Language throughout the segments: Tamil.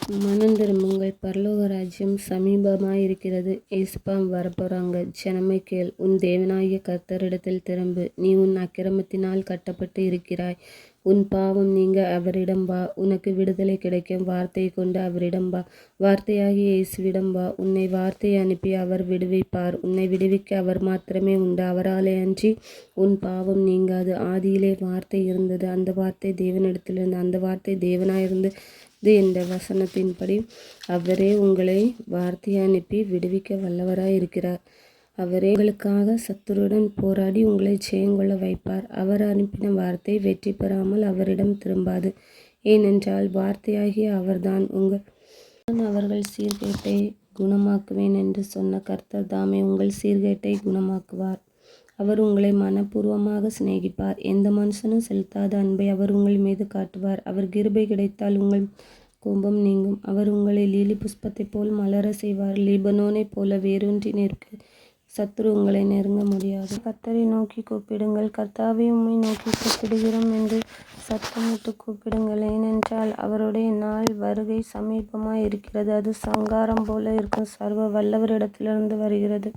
மனம் திரும்புங்கள், பரலோக ராஜ்யம் சமீபமாயிருக்கிறது. ஏசப்பா வரப்போறாங்க. ஜனமே கேள், உன் தேவனாகிய கர்த்தரிடத்தில் திரும்பு. நீ உன் அக்கிரமத்தினால் கட்டப்பட்டு இருக்கிறாய். உன் பாவம் நீங்க அவரிடம் வா. உனக்கு விடுதலை கிடைக்கும். வார்த்தையை கொண்டு அவரிடம் வா. வார்த்தையாகிய இயேசுவிடம் வா. உன்னை வார்த்தையை அனுப்பி அவர் விடுவிப்பார். உன்னை விடுவிக்க அவர் மாத்திரமே உண்டு. அவராலே அன்றி உன் பாவம் நீங்காது. ஆதியிலே வார்த்தை இருந்தது. அந்த வார்த்தை தேவனிடத்திலிருந்து. அந்த வார்த்தை தேவனாயிருந்து என்ற வசனத்தின்படி அவரே உங்களை வார்த்தையை அனுப்பி விடுவிக்க வல்லவராய் இருக்கிறார். அவரே உங்களுக்காக சத்துருடன் போராடி உங்களை ஜெயங்கொள்ள வைப்பார். அவர் அனுப்பின வார்த்தை வெற்றி பெறாமல் அவரிடம் திரும்பாது. ஏனென்றால் வார்த்தையாகிய அவர்தான் அவர்கள் சீர்கேட்டை குணமாக்குவேன் என்று சொன்ன கர்த்தர் தாமே உங்கள் சீர்கேட்டை குணமாக்குவார். அவர் உங்களை மனப்பூர்வமாக சிநேகிப்பார். எந்த மனுஷனும் செலுத்தாத அன்பை அவர் உங்கள் மீது காட்டுவார். அவர் கிருபை கிடைத்தால் உங்கள் கோபம் நீங்கும். அவர் உங்களை லீலி புஷ்பத்தைப் போல் மலர செய்வார். லீபனோனைப் போல வேரூன்றி நிற்க சத்துரு உங்களை நெருங்க முடியாது. கர்த்தரை நோக்கி கூப்பிடுங்கள். கர்த்தாவே, உம்மை நோக்கி கூப்பிடுகிறோம் என்று சத்தமிட்டு கூப்பிடுங்கள். ஏனென்றால் அவருடைய நாள் வருகை சமீபமாய் இருக்கிறது. அது சங்காரம் போல இருக்கும். சர்வ வல்லவரிடத்திலிருந்து வருகிறது.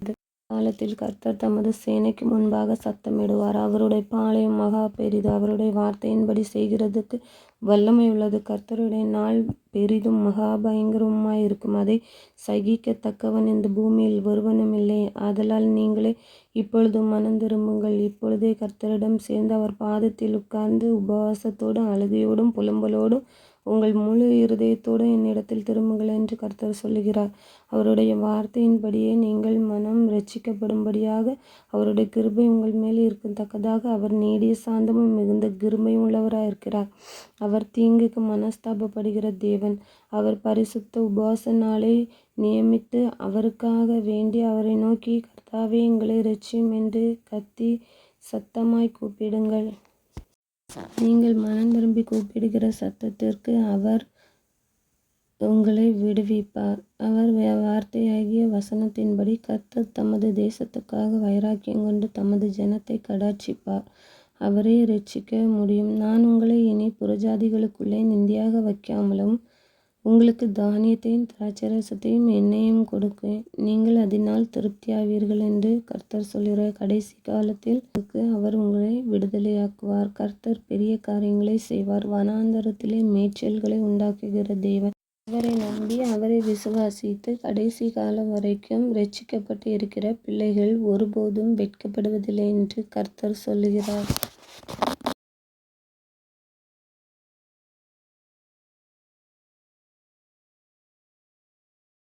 காலத்தில் கர்த்தர் தமது சேனைக்கு முன்பாக சத்தமிடுவார். அவருடைய பாளையம் மகா பெரிது. அவருடைய வார்த்தையின்படி செய்கிறதுக்கு வல்லமை உள்ளது. கர்த்தருடைய நாள் பெரிதும் மகா பயங்கரமாயிருக்கும். அதை சகிக்கத்தக்கவன் இந்த பூமியில் ஒருவனும் இல்லை. ஆதலால் நீங்களே இப்பொழுது மனம் திரும்புங்கள். இப்பொழுதே கர்த்தரிடம் சேர்ந்து அவர் பாதத்தில் உட்கார்ந்து உபவாசத்தோடும் அழுகையோடும் புலம்பலோடும் உங்கள் முழு இருதயத்தோடு என்னிடத்தில் திரும்புங்கள் என்று கர்த்தர் சொல்லுகிறார். அவருடைய வார்த்தையின்படியே நீங்கள் மனம் இரட்சிக்கப்படும்படியாக அவருடைய கிருபை உங்கள் மேல் இருக்கத்தக்கதாக அவர் நீடிய சாந்தமும் மிகுந்த கிருபையும் உள்ளவராயிருக்கிறார். அவர் தீங்குக்கு மனஸ்தாபப்படுகிற தேவன். அவர் பரிசுத்த உபவாச நாளை நியமித்து அவருக்காக வேண்டி அவரை நோக்கி, கர்த்தாவே, எங்களை இரட்சியும் என்று கத்தி சத்தமாய் கூப்பிடுங்கள். நீங்கள் மனம் திரும்பி கூப்பிடுகிற சத்தத்திற்கு அவர் உங்களை விடுவிப்பார். அவர் வார்த்தையாகிய வசனத்தின்படி கர்த்தர் தமது தேசத்துக்காக வைராக்கியம் கொண்டு தமது ஜனத்தை கடாட்சிப்பார். அவரே இரட்சிக்க முடியும். நான் உங்களை இனி புறஜாதிகளுக்குள்ளே நிந்தையாக வைக்காமலும் உங்களுக்கு தானியத்தையும் திராட்சரசத்தையும் எண்ணெயையும் கொடுப்பேன். நீங்கள் அதனால் திருப்தியாவீர்கள் என்று கர்த்தர் சொல்கிறார். கடைசி காலத்தில் அவர் உங்களை விடுதலையாக்குவார். கர்த்தர் பெரிய காரியங்களை செய்வார். வனாந்தரத்திலே மேய்ச்சல்களை உண்டாக்குகிற தேவன். அவரை நம்பி அவரை விசுவாசித்து கடைசி காலம் வரைக்கும் இரட்சிக்கப்பட்டு இருக்கிற பிள்ளைகள் ஒருபோதும் வெட்கப்படுவதில்லை என்று கர்த்தர் சொல்லுகிறார்.